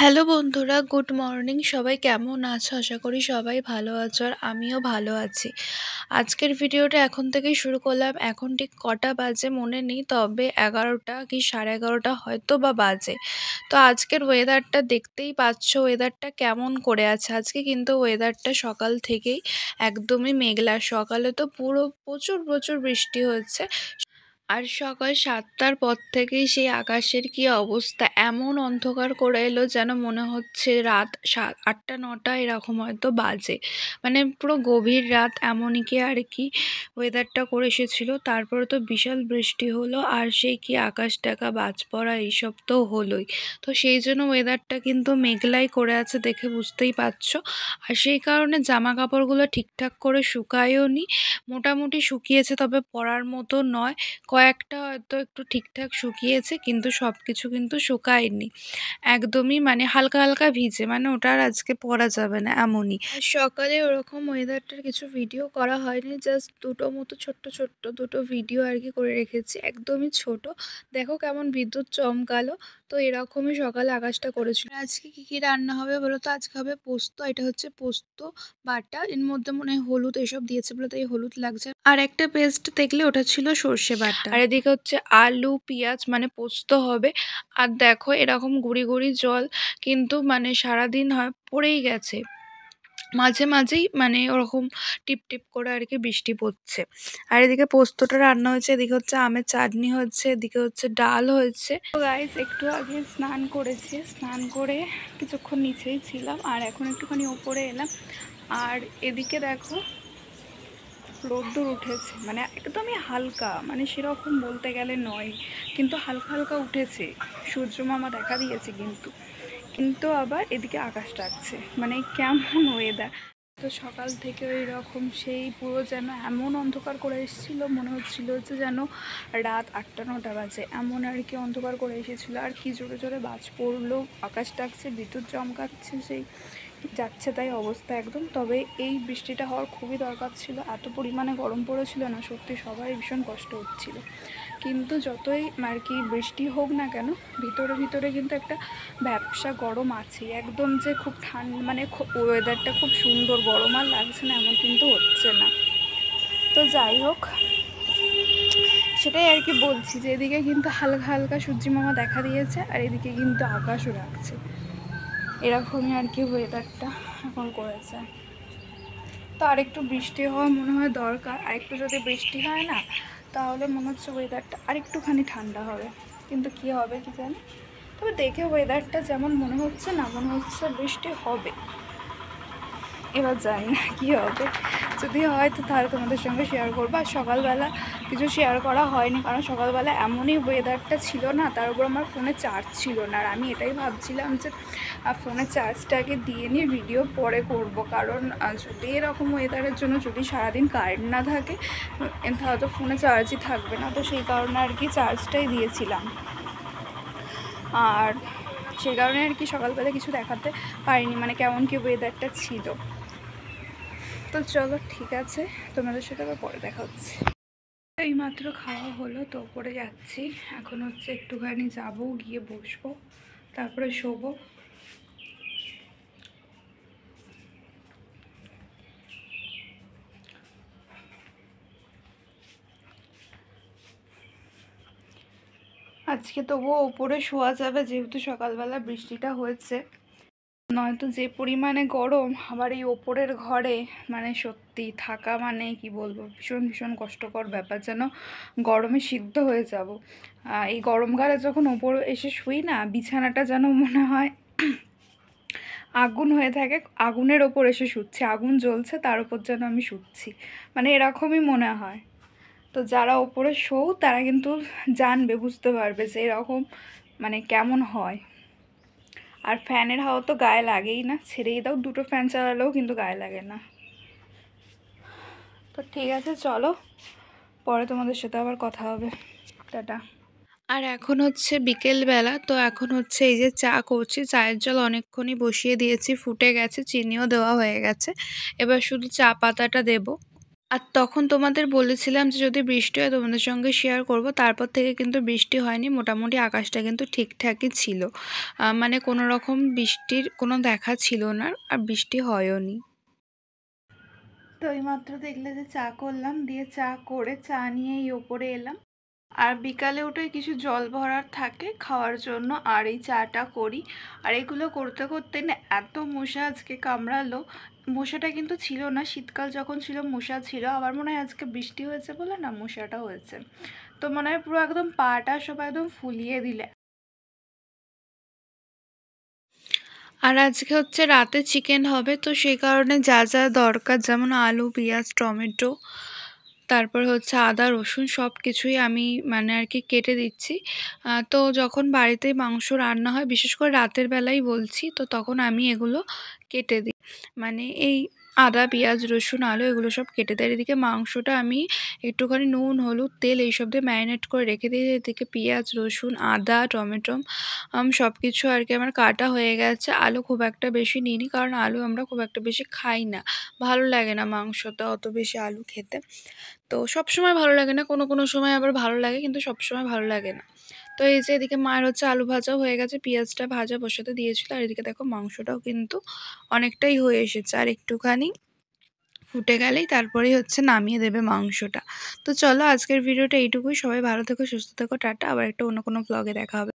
Hello বন্ধুরা, good morning. সবাই কেমন আছো? আশা করি সবাই ভালো আছো আর আমিও ভালো আছি। আজকের ভিডিওটা এখন থেকেই শুরু করলাম। এখন ঠিক কটা বাজে মনে নেই, তবে 11টা কি 11:30 হয়তো বা বাজে। তো আজকের ওয়েদারটা দেখতেই পাচ্ছ, ওয়েদারটা কেমন করে আছে। আজকে কিন্তু ওয়েদারটা সকাল থেকেই একদমই মেঘলা। সকালে তো পুরো প্রচুর প্রচুর বৃষ্টি হচ্ছে। আর সকাল 7টার পর থেকেই সেই আকাশের কি অবস্থা, এমন অন্ধকার করে এলো যেন মনে হচ্ছে রাত 8টা 9টা এরকম হয়তো বাজে। মানে পুরো গভীর রাত এমনই কি আর কি ওয়েদারটা করে এসেছিল। তারপরে তো বিশাল বৃষ্টি হলো, আর সেই কি আকাশ ডাকা বাজ পড়া এইসব তো হলোই। তো সেই জন্য ওয়েদারটা কিন্তু মেঘলাই করে আছে, দেখে বুঝতেই পারছো। আর সেই কারণে জামা কাপড়গুলো ঠিকঠাক করে শুকায়ও নি। মোটামুটি শুকিয়েছে, তবে পরার মতো নয়। কয়েকটা হয়তো একটু ঠিকঠাক শুকিয়েছে, কিন্তু সবকিছু কিন্তু শুকায়নি। একদমই মানে হালকা হালকা ভিজে, মানে ওটা আর আজকে পরা যাবে না এমনই। আর সকালে ওরকম ওয়েদারটার কিছু ভিডিও করা হয়নি, জাস্ট দুটো মতো ছোট্ট ছোট্ট দুটো ভিডিও আর কি করে রেখেছি, একদমই ছোট। দেখো কেমন বিদ্যুৎ চমকালো। তো এরকমই সকালে আকাশটা করেছিল। আজকে কি কি রান্না হবে বলো তো? আজকে হবে পোস্ত। এটা হচ্ছে পোস্ত বাটা, এর মধ্যে মনে হয় হলুদ এসব দিয়েছে বলে তাই হলুদ লাগছে। আর একটা পেস্ট দেখলে ওটা ছিল সর্ষে বাটা। আর এদিকে হচ্ছে আলু পেঁয়াজ, মানে পোস্ত হবে। আর দেখো এরকম গুঁড়ি গুঁড়ি জল কিন্তু মানে সারাদিন হয় পড়েই গেছে। মাঝে মাঝেই মানে ওরকম টিপ টিপ করে আর কি বৃষ্টি পড়ছে। আর এদিকে পোস্তটা রান্না হয়েছে, এদিকে হচ্ছে আমের চাটনি হচ্ছে, এদিকে হচ্ছে ডাল হয়েছে। তো গাইস, একটু আগে স্নান করেছি, স্নান করে কিছুক্ষণ নিচেই ছিলাম, আর এখন একটুখানি ওপরে এলাম। আর এদিকে দেখো রোদ্দুর উঠেছে, মানে একদমই হালকা, মানে সেরকম বলতে গেলে নয়, কিন্তু হালকা হালকা উঠেছে। সূর্য মামা দেখা দিয়েছে কিন্তু কিন্তু আবার এদিকে আকাশ ডাকছে, মানে কেমন ওয়েদার। তো সকাল থেকে ওই রকম সেই পুরো যেন এমন অন্ধকার করে এসেছিল, মনে হচ্ছিল যে যেন রাত 8টা 9টা বাজে, এমন আর কি অন্ধকার করে এসেছিলো। আর কি জোরে জোরে বাজ পড়লো, আকাশ ডাকছে, বিদ্যুৎ চমকাচ্ছে, সেই যাচ্ছে তাই অবস্থা একদম। তবে এই বৃষ্টিটা হওয়ার খুবই দরকার ছিল, এত পরিমাণে গরম পড়েছিল না, সত্যি সবাই ভীষণ কষ্ট হচ্ছিল। কিন্তু যতই আর কি বৃষ্টি হোক না কেন, ভিতরে ভিতরে কিন্তু একটা ব্যবসা গরম আছেই। একদম যে খুব ঠান্ডা, মানে ওয়েদারটা খুব সুন্দর, গরম আর লাগছে না এমন কিন্তু হচ্ছে না। তো যাই হোক, সেটাই আর কি বলছি যে এদিকে কিন্তু হালকা হালকা সূর্যি মামা দেখা দিয়েছে, আর এদিকে কিন্তু আকাশও রাখছে। এরকমই আর কি ওয়েদারটা এখন করেছে। তো আরেকটু বৃষ্টি হওয়া মনে হয় দরকার, আরেকটু যদি বৃষ্টি হয় না, তাহলে মনে হচ্ছে ওয়েদারটা আরেকটুখানি ঠান্ডা হবে। কিন্তু কি হবে কি জানি। তবে দেখে ওয়েদারটা যেমন মনে হচ্ছে না, মনে হচ্ছে বৃষ্টি হবে। এবার জানি না কী হবে, যদি হয় তো তাহলে তোমাদের সঙ্গে শেয়ার করবো। আর সকালবেলা কিছু শেয়ার করা হয়নি, কারণ সকালবেলা এমনই ওয়েদারটা ছিল না, তার উপর আমার ফোনে চার্জ ছিল না। আর আমি এটাই ভাবছিলাম যে ফোনে চার্জটাকে দিয়ে নিয়ে ভিডিও পরে করব, কারণ যদি এরকম ওয়েদারের জন্য যদি সারাদিন কারেন্ট না থাকে তাহলে তো ফোনে চার্জই থাকবে না। তো সেই কারণে আর কি চার্জটাই দিয়েছিলাম, আর সেই কারণে আর কি সকালবেলা কিছু দেখাতে পারিনি, মানে কেমন কি ওয়েদারটা ছিল। তো চলো ঠিক আছে, তোমাদের সাথে আবার পরে দেখা হচ্ছে। এইমাত্র খাওয়া হলো, তো ওপরে যাচ্ছি। এখন হচ্ছে একটুখানি যাবো, গিয়ে বসবো, তারপরে শোবো। আজকে তবুও ওপরে শোয়া যাবে, যেহেতু সকালবেলা বৃষ্টিটা হয়েছে। নয়তো যে পরিমাণে গরম, আবার এই ওপরের ঘরে মানে সত্যি থাকা মানে কি বলবো, ভীষণ ভীষণ কষ্টকর ব্যাপার, যেন গরমে সিদ্ধ হয়ে যাব। এই গরমকালে যখন ওপরে এসে শুই না, বিছানাটা যেন মনে হয় আগুন হয়ে থাকে, আগুনের ওপর এসে শুচ্ছি, আগুন জ্বলছে তার উপর যেন আমি শুচ্ছি, মানে এরকমই মনে হয়। তো যারা ওপরে শোও তারা কিন্তু জানবে, বুঝতে পারবে যে এরকম মানে কেমন হয়। আর ফ্যানের হাওয়া তো গায়ে লাগেই না, ছেড়েই দাও, দুটো ফ্যান চালালেও কিন্তু গায়ে লাগে না। তো ঠিক আছে, চলো পরে তোমাদের সাথে আবার কথা হবে, টাটা। আর এখন হচ্ছে বিকেলবেলা, তো এখন হচ্ছে এই যে চা করছি, চায়ের জল অনেকক্ষণই বসিয়ে দিয়েছি, ফুটে গেছে, চিনিও দেওয়া হয়ে গেছে, এবার শুধু চা পাতাটা দেবো। আর তখন তোমাদের বলেছিলাম যে যদি বৃষ্টি হয় তোমাদের সঙ্গে শেয়ার করব, তারপর থেকে কিন্তু বৃষ্টি হয়নি, মোটামুটি আকাশটা কিন্তু ঠিকঠাকই ছিল, মানে কোনো রকম বৃষ্টির কোনো দেখা ছিল না, আর বৃষ্টি হয়ওনি। তো এইমাত্র দেখলে যে চা করলাম, দিয়ে চা করে চা নিয়ে এই ওপরে এলাম। আর বিকালে উঠে কিছু জল ভরার থাকে খাওয়ার জন্য, আর এই চাটা করি। আর এগুলো করতে করতে না এত মশা আজকে কামড়ালো, মশাটা কিন্তু ছিল না, শীতকাল যখন ছিল মশা ছিল, আবার মনে হয় আজকে বৃষ্টি হয়েছে বলে না মশাটা হয়েছে। তো মনে হয় পুরো একদম পাটা সব একদম ফুলিয়ে দিলে। আর আজকে হচ্ছে রাতে চিকেন হবে, তো সেই কারণে যা যা দরকার যেমন আলু, পেঁয়াজ, টমেটো, তারপর হচ্ছে আদা, রসুন সব কিছুই আমি মানে আর কি কেটে দিচ্ছি। তো যখন বাড়িতে মাংস রান্না হয়, বিশেষ করে রাতের বেলাই বলছি, তো তখন আমি এগুলো কেটে দিই। মানে এই আদা, পেঁয়াজ, রসুন, আলু এগুলো সব কেটে দেয়। এদিকে মাংসটা আমি একটুখানি নুন, হলুদ, তেল এইসব দিয়ে ম্যারিনেট করে রেখে দিই। এদিকে পেঁয়াজ, রসুন, আদা, টমেটো সব কিছু আর কি আমার কাটা হয়ে গেছে। আলু খুব একটা বেশি নিইনি, কারণ আলু আমরা খুব একটা বেশি খাই না, ভালো লাগে না মাংসতে অত বেশি আলু খেতে। তো সবসময় ভালো লাগে না, কোনো কোনো সময় আবার ভালো লাগে, কিন্তু সবসময় ভালো লাগে না। তো এই যে এদিকে মায়ের হচ্ছে আলু ভাজাও হয়ে গেছে, পেঁয়াজটা ভাজা বসাতে দিয়েছিল, আর এদিকে দেখো মাংসটাও কিন্তু অনেকটাই হয়ে এসেছে, আর একটুখানি ফুটে গেলেই তারপরেই হচ্ছে নামিয়ে দেবে মাংসটা। তো চলো আজকের ভিডিওটা এইটুকুই, সবাই ভালো থেকো, সুস্থ থেকো, টাটা। আবার একটা অন্য কোনো ব্লগে দেখা হবে।